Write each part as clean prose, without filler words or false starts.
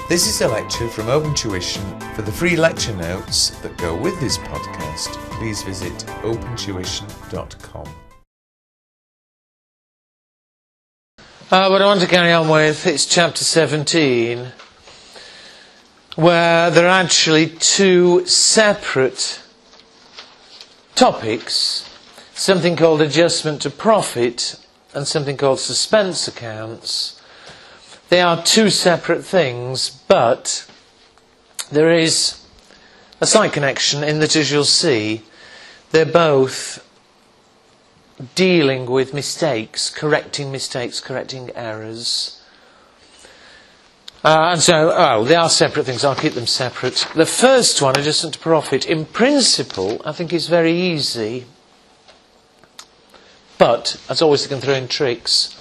This is a lecture from Open Tuition. For the free lecture notes that go with this podcast, please visit opentuition.com. What I want to carry on with is chapter 17, where there are actually two separate topics, something called adjustment to profit and something called suspense accounts. They are two separate things, but there is a slight connection in that, as you'll see, they're both dealing with mistakes, correcting errors. And so, they are separate things. I'll keep them separate. The first one, adjustment to profit, in principle, I think is very easy. But, as always, you can throw in tricks.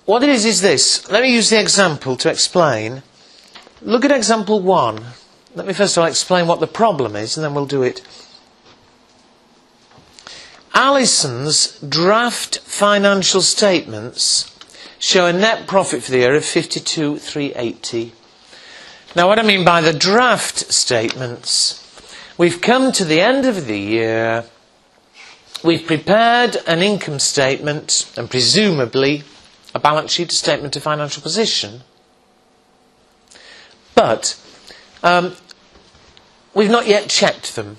What it is this. Let me use the example to explain. Look at example 1. Let me first of all explain what the problem is, and then we'll do it. Alison's draft financial statements show a net profit for the year of 52,380. Now, what I mean by the draft statements, we've come to the end of the year, we've prepared an income statement, and presumably a balance sheet, a statement of financial position. But we've not yet checked them.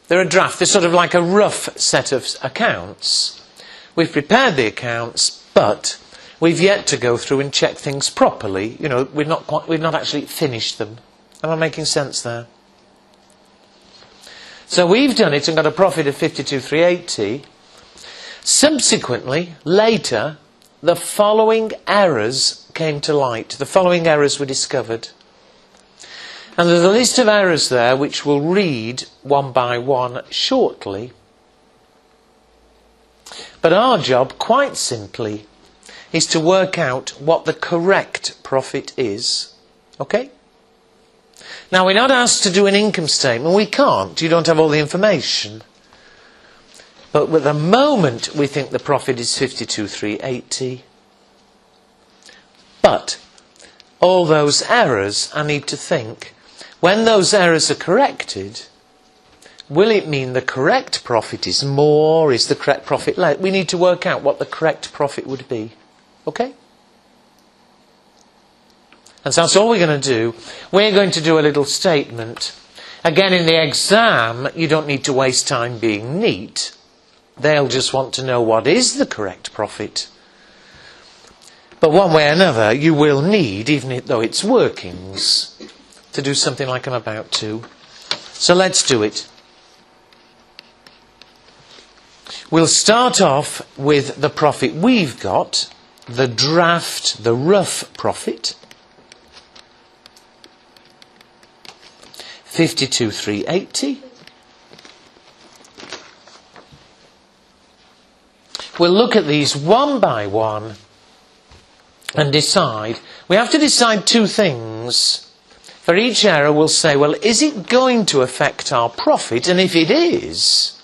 They're a draft. They're sort of like a rough set of accounts. We've prepared the accounts, but we've yet to go through and check things properly. You know, we've not actually finished them. Am I making sense there? So we've done it and got a profit of 52,380. Subsequently, later, the following errors came to light. The following errors were discovered. And there's a list of errors there which we'll read one by one shortly. But our job, quite simply, is to work out what the correct profit is. Okay? Now, we're not asked to do an income statement. We can't. You don't have all the information. But at the moment, we think the profit is 52,380. But all those errors, I need to think, when those errors are corrected, will it mean the correct profit is more? Is the correct profit less? We need to work out what the correct profit would be. Okay? And so that's all we're going to do. We're going to do a little statement. Again, in the exam, you don't need to waste time being neat. They'll just want to know what is the correct profit. But one way or another, you will need, even though it's workings, to do something like I'm about to. So let's do it. We'll start off with the profit we've got, the draft, the rough profit. 52,380. We'll look at these one by one and decide. We have to decide two things. For each error, we'll say, well, is it going to affect our profit? And if it is,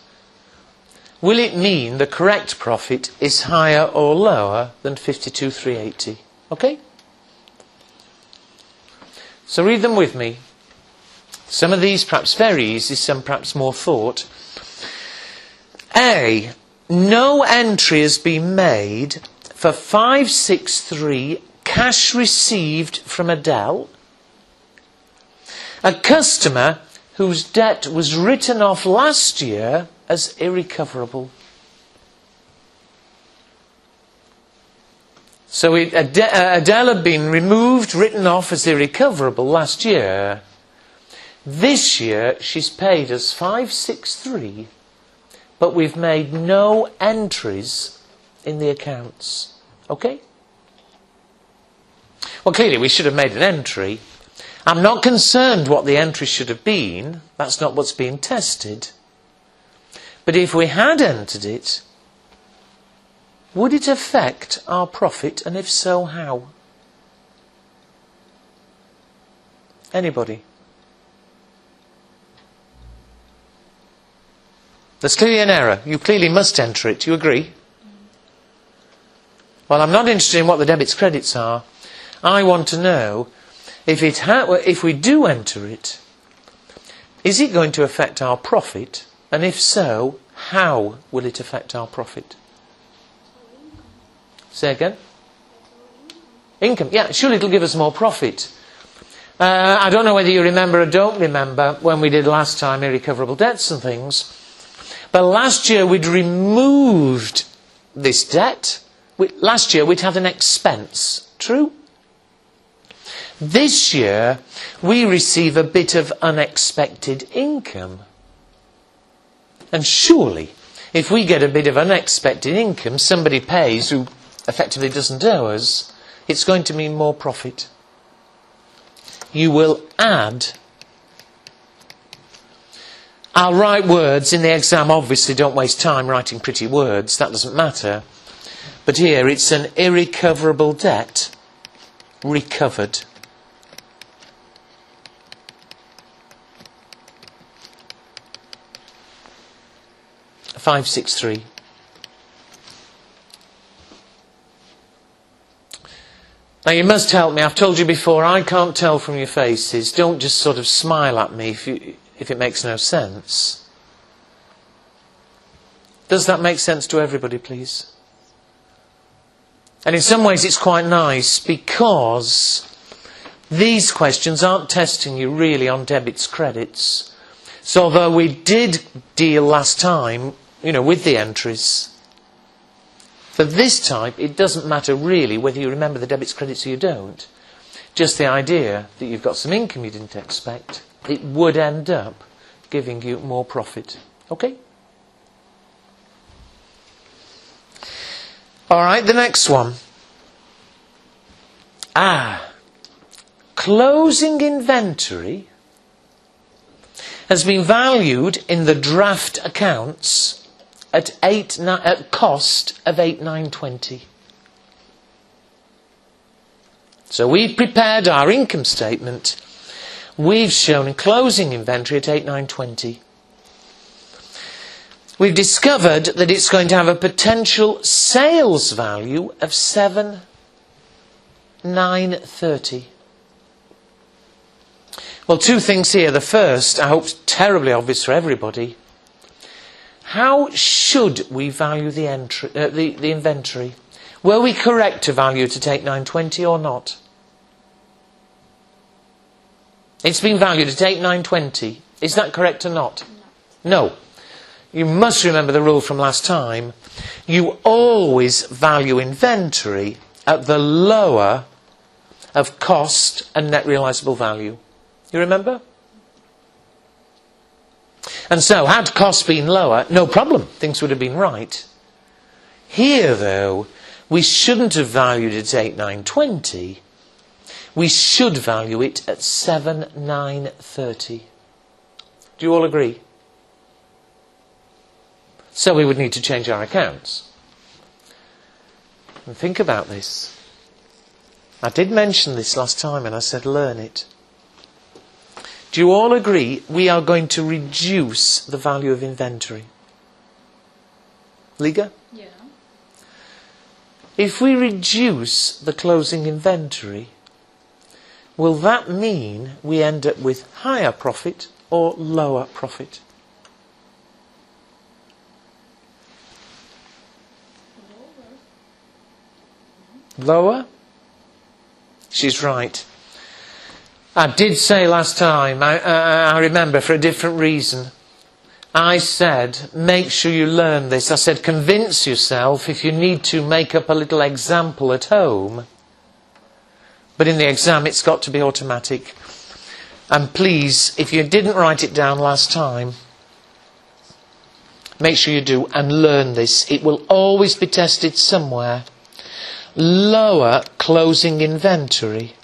will it mean the correct profit is higher or lower than 52,380? Okay? So read them with me. Some of these perhaps very easy, some perhaps more thought. A. No entry has been made for 563 cash received from Adele, a customer whose debt was written off last year as irrecoverable. So Adele had been removed, written off as irrecoverable last year. This year she's paid us 563. But we've made no entries in the accounts. Okay? Well, clearly we should have made an entry. I'm not concerned what the entry should have been. That's not what's being tested. But if we had entered it, would it affect our profit? And if so, how? Anybody? There's clearly an error. You clearly must enter it. Do you agree? Well, I'm not interested in what the debits credits are. I want to know if we do enter it, is it going to affect our profit? And if so, how will it affect our profit? Say again? Income. Yeah, surely it'll give us more profit. I don't know whether you remember or don't remember when we did last time irrecoverable debts and things. But last year we'd removed this debt. Last year we'd had an expense. True? This year we receive a bit of unexpected income. And surely, if we get a bit of unexpected income, somebody pays who effectively doesn't owe us, it's going to mean more profit. You will add. I'll write words in the exam. Obviously, don't waste time writing pretty words. That doesn't matter. But here, it's an irrecoverable debt recovered. $563. Now you must help me. I've told you before, I can't tell from your faces. Don't just sort of smile at me if it makes no sense. Does that make sense to everybody, please? And in some ways it's quite nice because these questions aren't testing you really on debits, credits. So although we did deal last time, with the entries, for this type, it doesn't matter really whether you remember the debits, credits or you don't. Just the idea that you've got some income you didn't expect, it would end up giving you more profit. Okay? All right, the next one. Closing inventory has been valued in the draft accounts at cost of 8,920. So we've prepared our income statement. We've shown closing inventory at 8,920. We've discovered that it's going to have a potential sales value of 7,930. Well, two things here. The first, I hope, is terribly obvious for everybody. How should we value the inventory? Were we correct to value it at 8,920 or not? It's been valued at 8,920. Is that correct or not? No. You must remember the rule from last time. You always value inventory at the lower of cost and net realisable value. You remember? And so, had costs been lower, no problem, things would have been right. Here, though, we shouldn't have valued it at 8,920. We should value it at 7,930. Do you all agree? So we would need to change our accounts. And think about this. I did mention this last time and I said learn it. Do you all agree we are going to reduce the value of inventory? Liga? Yeah. If we reduce the closing inventory, will that mean we end up with higher profit or lower profit? Lower? She's right. I did say last time, I remember for a different reason. I said, make sure you learn this. I said, convince yourself if you need to make up a little example at home. But in the exam, it's got to be automatic. And please, if you didn't write it down last time, make sure you do and learn this. It will always be tested somewhere. Lower closing inventory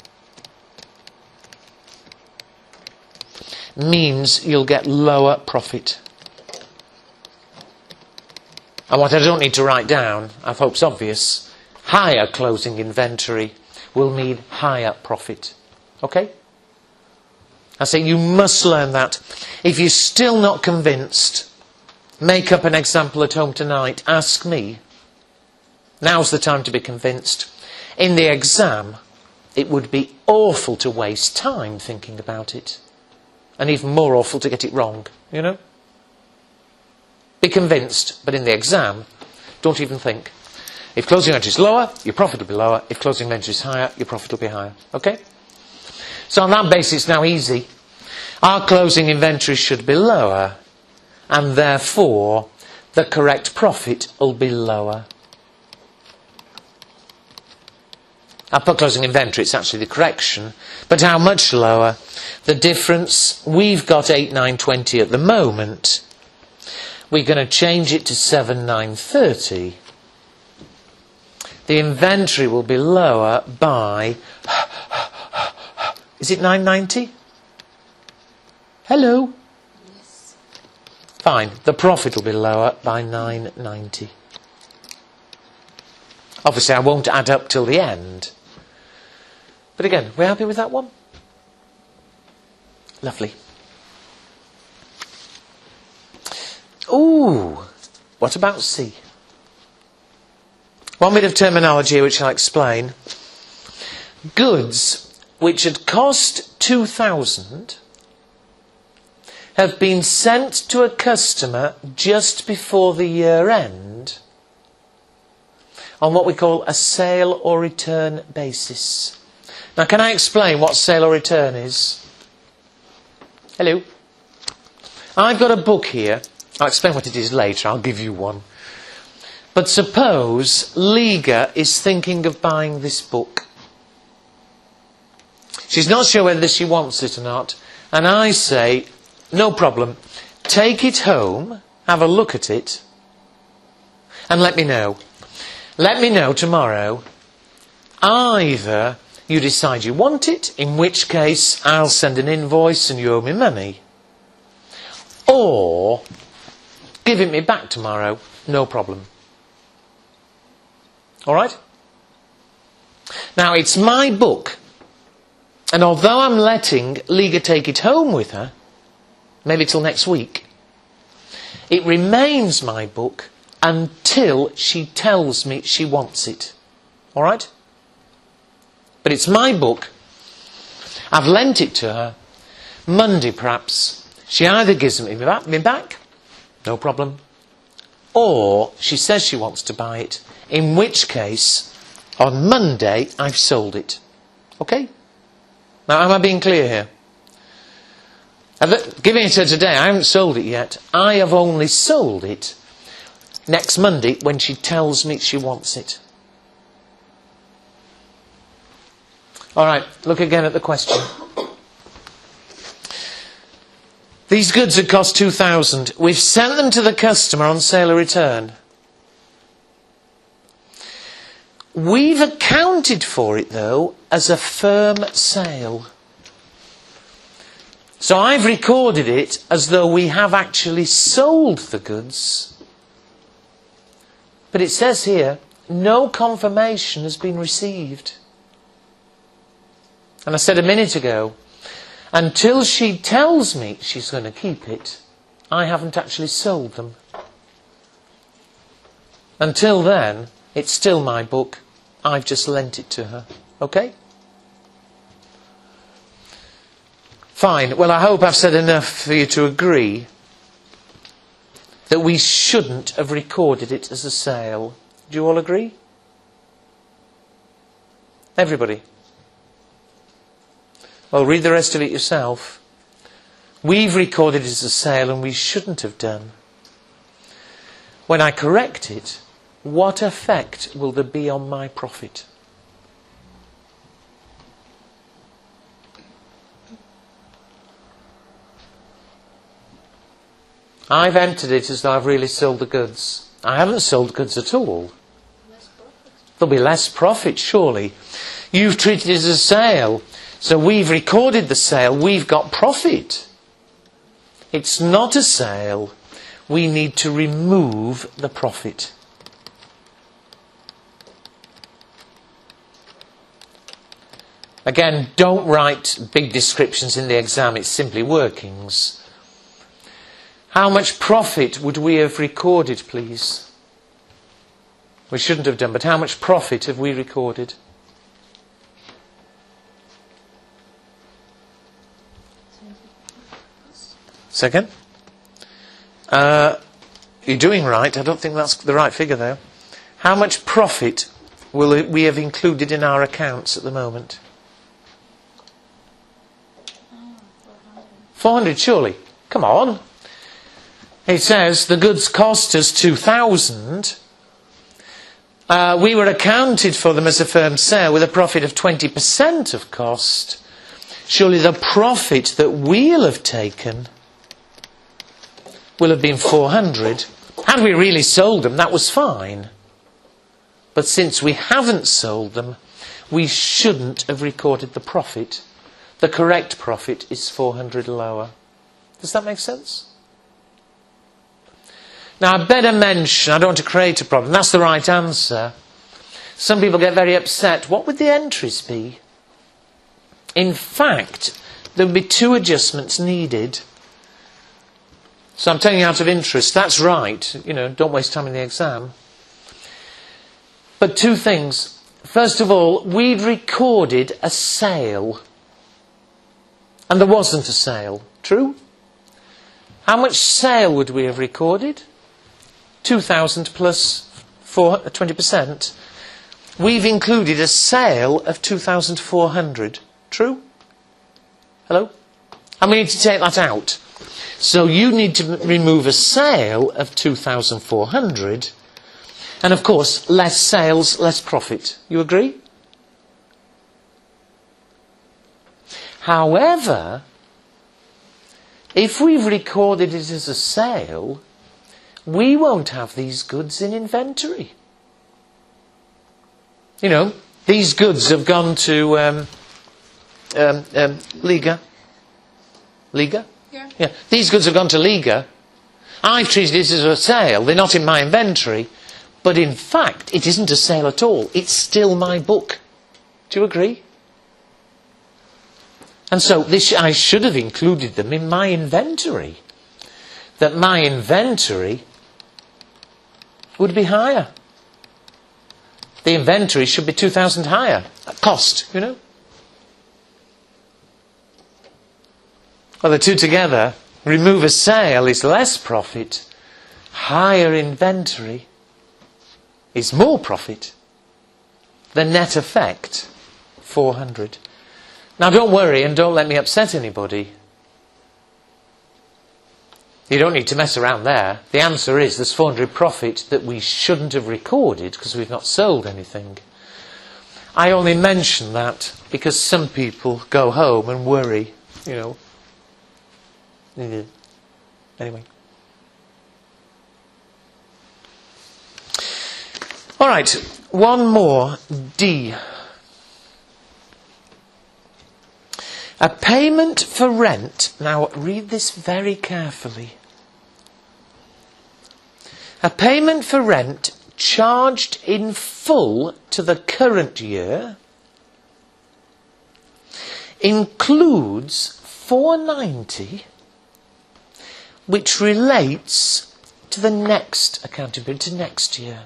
means you'll get lower profit. And what I don't need to write down, I hope it's obvious, higher closing inventory will mean higher profit. Okay? I say you must learn that. If you're still not convinced, make up an example at home tonight. Ask me. Now's the time to be convinced. In the exam, it would be awful to waste time thinking about it. And even more awful to get it wrong, you know? Be convinced, but in the exam, don't even think. If closing inventory is lower, your profit will be lower. If closing inventory is higher, your profit will be higher. Okay? So on that basis, it's now easy. Our closing inventory should be lower, and therefore, the correct profit will be lower. I put closing inventory, it's actually the correction. But how much lower? The difference, we've got 8,920 at the moment. We're going to change it to 7,930. The inventory will be lower by... Is it 990? Hello? Yes. Fine. The profit will be lower by 990. Obviously, I won't add up till the end. But again, we're happy with that one? Lovely. Ooh, what about C? One bit of terminology which I'll explain. Goods which had cost 2,000 have been sent to a customer just before the year end on what we call a sale or return basis. Now, can I explain what sale or return is? Hello? I've got a book here. I'll explain what it is later. I'll give you one. But suppose Liga is thinking of buying this book. She's not sure whether she wants it or not. And I say, no problem. Take it home, have a look at it, and let me know. Let me know tomorrow. Either you decide you want it, in which case I'll send an invoice and you owe me money. Or give it me back tomorrow, no problem. All right? Now, it's my book. And although I'm letting Liga take it home with her, maybe till next week, it remains my book until she tells me she wants it. All right? But it's my book. I've lent it to her. Monday, perhaps, she either gives me back, no problem, or she says she wants to buy it, in which case, on Monday, I've sold it. Okay? Now, am I being clear here? Giving it to her today, I haven't sold it yet. I have only sold it next Monday when she tells me she wants it. All right, look again at the question. These goods had cost 2,000. We've sent them to the customer on sale or return. We've accounted for it, though, as a firm sale. So I've recorded it as though we have actually sold the goods. But it says here, no confirmation has been received. And I said a minute ago, until she tells me she's going to keep it, I haven't actually sold them. Until then, it's still my book. I've just lent it to her. Okay? Fine. Well, I hope I've said enough for you to agree that we shouldn't have recorded it as a sale. Do you all agree? Everybody? Well, read the rest of it yourself. We've recorded it as a sale and we shouldn't have done. When I correct it, what effect will there be on my profit? I've entered it as though I've really sold the goods. I haven't sold goods at all. There'll be less profit, surely. You've treated it as a sale. So we've recorded the sale, we've got profit. It's not a sale. We need to remove the profit. Again, don't write big descriptions in the exam, it's simply workings. How much profit would we have recorded, please? We shouldn't have done, but how much profit have we recorded? Second? You're doing right. I don't think that's the right figure, though. How much profit will we have included in our accounts at the moment? 400, surely. Come on. It says the goods cost us 2,000. We were accounted for them as a firm sale with a profit of 20% of cost. Surely the profit that we'll have taken will have been 400. Had we really sold them, that was fine. But since we haven't sold them, we shouldn't have recorded the profit. The correct profit is 400 lower. Does that make sense? Now, I better mention, I don't want to create a problem. That's the right answer. Some people get very upset. What would the entries be? In fact, there would be 2 adjustments needed. So I'm telling you out of interest, that's right. Don't waste time in the exam. But 2 things. First of all, we'd recorded a sale. And there wasn't a sale. True? How much sale would we have recorded? 2,000 plus 20%. We've included a sale of 2,400. True? Hello? And we need to take that out. So you need to remove a sale of 2,400. And of course, less sales, less profit. You agree? However, if we've recorded it as a sale, we won't have these goods in inventory. These goods have gone to Liga. Liga? Yeah. These goods have gone to Liga. I've treated it as a sale. They're not in my inventory. But in fact, it isn't a sale at all. It's still my book. Do you agree? And so I should have included them in my inventory. That my inventory would be higher. The inventory should be 2,000 higher. Cost, Well, the 2 together, remove a sale is less profit. Higher inventory is more profit. The net effect, 400. Now don't worry and don't let me upset anybody. You don't need to mess around there. The answer is there's 400 profit that we shouldn't have recorded because we've not sold anything. I only mention that because some people go home and worry, Anyway. All right, one more, D. A payment for rent. Now, read this very carefully. A payment for rent charged in full to the current year includes 490, which relates to the next accounting period, to next year.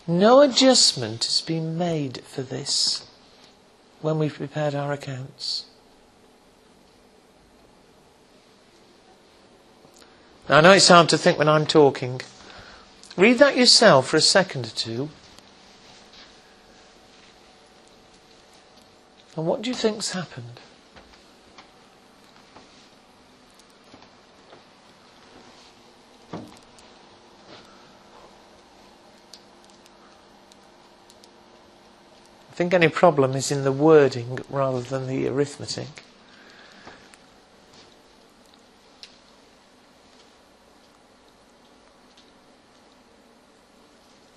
No adjustment has been made for this when we've prepared our accounts. Now, I know it's hard to think when I'm talking. Read that yourself for a second or 2. And what do you think's happened? I think any problem is in the wording rather than the arithmetic.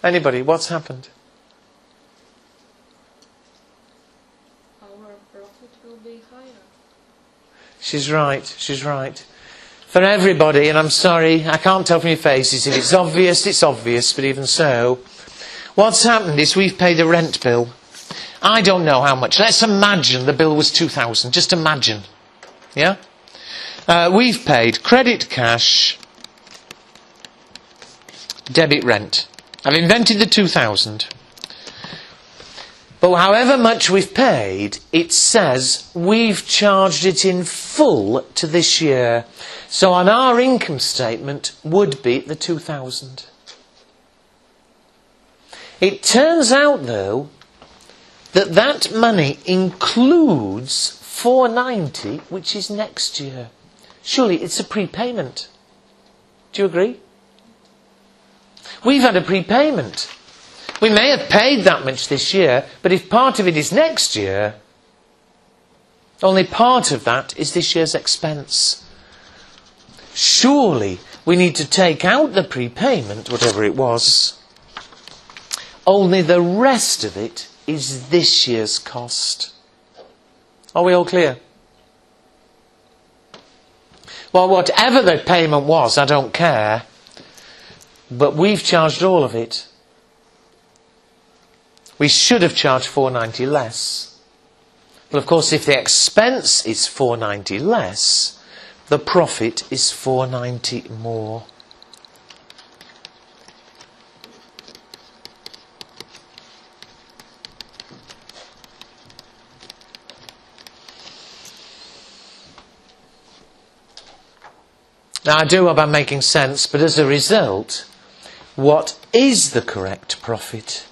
Anybody, what's happened? Our profit will be higher. She's right. For everybody, and I'm sorry, I can't tell from your faces. If it's obvious, but even so, what's happened is we've paid a rent bill. I don't know how much. Let's imagine the bill was 2,000. Just imagine. Yeah? We've paid credit cash Debit rent. I've invented the 2,000. But however much we've paid, it says we've charged it in full to this year. So on our income statement would be the 2,000. It turns out, though, that that money includes 490, which is next year. Surely it's a prepayment. Do you agree? We've had a prepayment. We may have paid that much this year, but if part of it is next year, only part of that is this year's expense. Surely we need to take out the prepayment, whatever it was. Only the rest of it is this year's cost. Are we all clear? Well, whatever the payment was, I don't care. But we've charged all of it. We should have charged 490 less. But of course, if the expense is 490 less, the profit is 490 more. Now, I do hope I'm making sense, but as a result, what is the correct profit?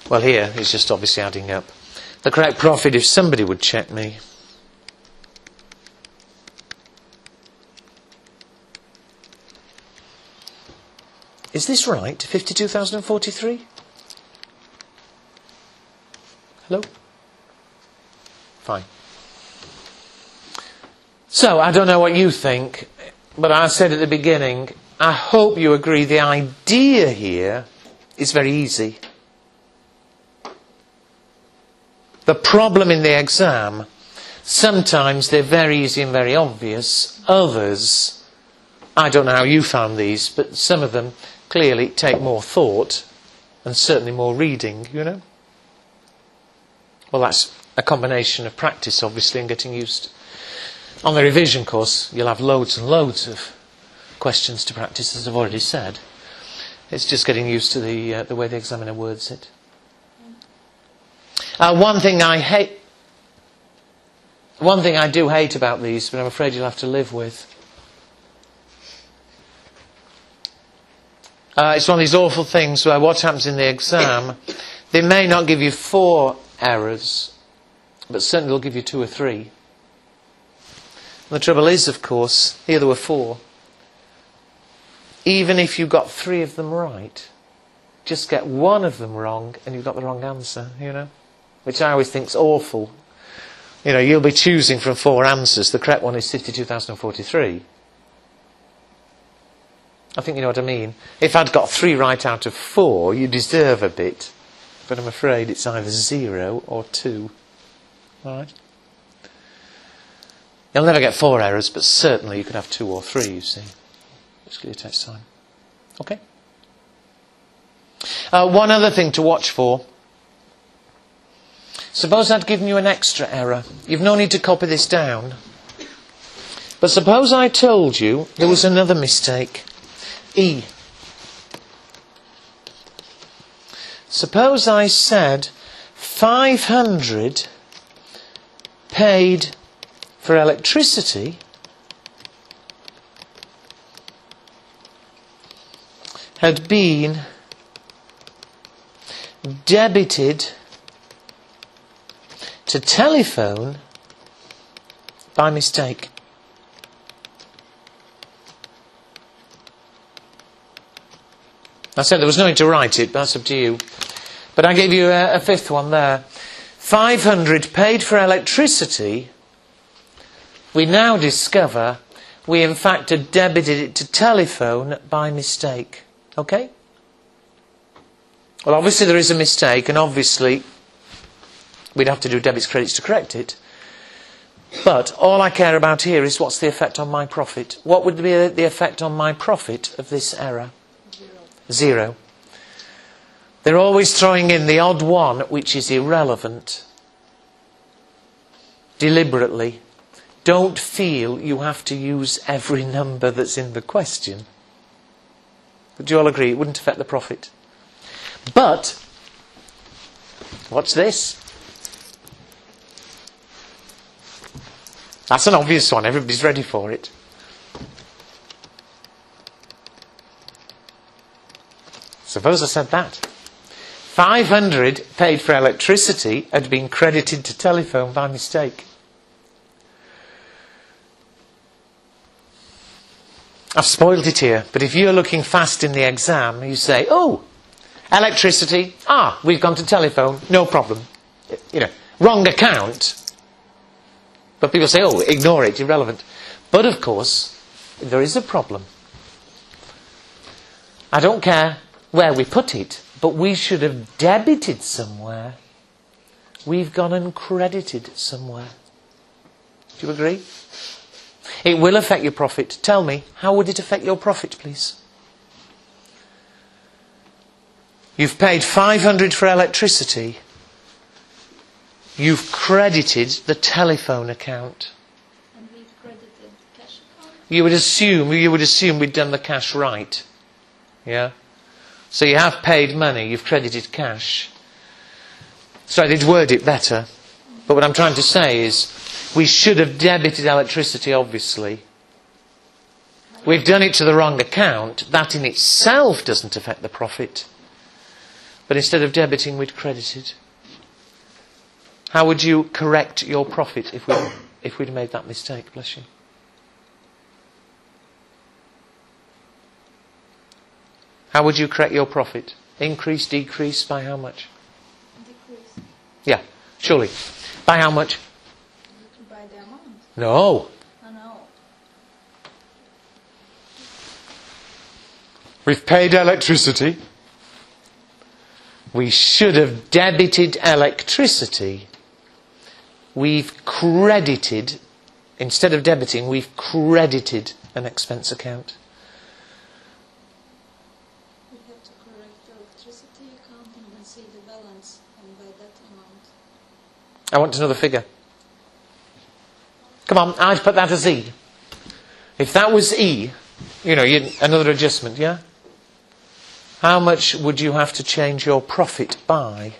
Well, here it's just obviously adding up. The correct profit, if somebody would check me. Is this right? 52,043? Hello? Fine. So, I don't know what you think, but I said at the beginning, I hope you agree the idea here is very easy. The problem in the exam, sometimes they're very easy and very obvious. Others, I don't know how you found these, but some of them clearly take more thought and certainly more reading, you know. Well, that's a combination of practice, obviously, and getting used. On the revision course, you'll have loads and loads of questions to practice, as I've already said. It's just getting used to the way the examiner words it. One thing I do hate about these, but I'm afraid you'll have to live with. It's one of these awful things where what happens in the exam, they may not give you 4 errors, but certainly they'll give you 2 or 3. And the trouble is, of course, here there were 4. Even if you got 3 of them right, just get 1 of them wrong and you've got the wrong answer, you know. Which I always think's awful. You know, you'll be choosing from 4 answers. The correct one is 52,043. I think you know what I mean. If I'd got 3 right out of 4, you deserve a bit. But I'm afraid it's either 0 or 2. All right? You'll never get 4 errors, but certainly you could have 2 or 3, you see. It's clear test time. Okay? One other thing to watch for. Suppose I'd given you an extra error. You've no need to copy this down. But suppose I told you there was another mistake. E. Suppose I said 500 paid for electricity had been debited to telephone by mistake. I said there was no need to write it, but that's up to you. But I gave you a 5th one there. 500 paid for electricity. We now discover we in fact had debited it to telephone by mistake. Okay? Well, obviously there is a mistake, and obviously we'd have to do debits, credits to correct it. But all I care about here is what's the effect on my profit. What would be the effect on my profit of this error? 0. They're always throwing in the odd one, which is irrelevant. Deliberately. Don't feel you have to use every number that's in the question. But do you all agree it wouldn't affect the profit? But, what's this? That's an obvious one. Everybody's ready for it. Suppose I said that. 500 paid for electricity had been credited to telephone by mistake. I've spoiled it here, but if you're looking fast in the exam, you say, oh, electricity, we've gone to telephone, no problem. Wrong account. But people say, oh, ignore it, irrelevant. But of course, there is a problem. I don't care where we put it, but we should have debited somewhere. We've gone and credited somewhere. Do you agree? It will affect your profit. Tell me, how would it affect your profit, please? You've paid 500 for electricity. You've credited the telephone account. And we've credited the cash account? You would assume we'd done the cash right. Yeah? So you have paid money, you've credited cash. So I did word it better. But what I'm trying to say is, we should have debited electricity, obviously. We've done it to the wrong account. That in itself doesn't affect the profit. But instead of debiting, we'd credited. How would you correct your profit if we'd made that mistake? Bless you. How would you correct your profit? Increase, decrease, by how much? Decrease. Yeah, surely. By how much? By the amount. No. I know. We've paid electricity. We should have debited electricity. We've credited, instead of debiting, we've credited an expense account. We have to correct the electricity account and then see the balance, and by that amount. I want to know the figure. Come on, I'd put that as E. If that was E, another adjustment, yeah? How much would you have to change your profit by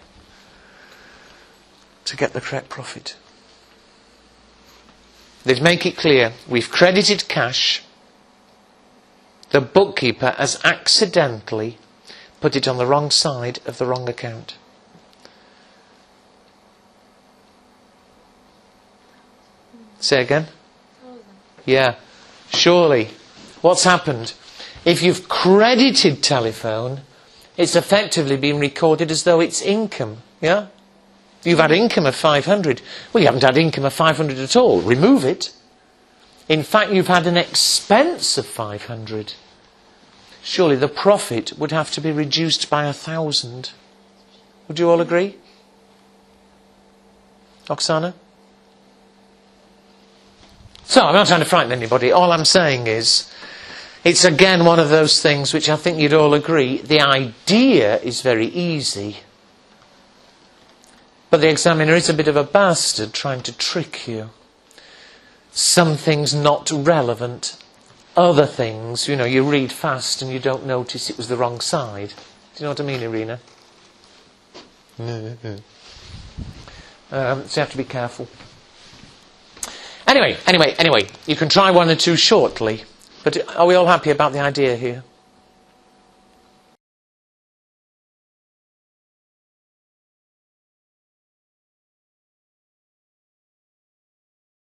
to get the correct profit? They'd make it clear, we've credited cash. The bookkeeper has accidentally put it on the wrong side of the wrong account. Say again? Yeah. Surely. What's happened? If you've credited telephone, it's effectively been recorded as though it's income. Yeah? You've had income of 500. Well, you haven't had income of 500 at all. Remove it. In fact, you've had an expense of 500. Surely the profit would have to be reduced by 1,000. Would you all agree? Oksana? So, I'm not trying to frighten anybody. All I'm saying is, it's again one of those things which I think you'd all agree, the idea is very easy. But the examiner is a bit of a bastard trying to trick you. Some things not relevant. Other things, you read fast and you don't notice it was the wrong side. Do you know what I mean, Irina? So you have to be careful. Anyway, you can try one or two shortly. But are we all happy about the idea here?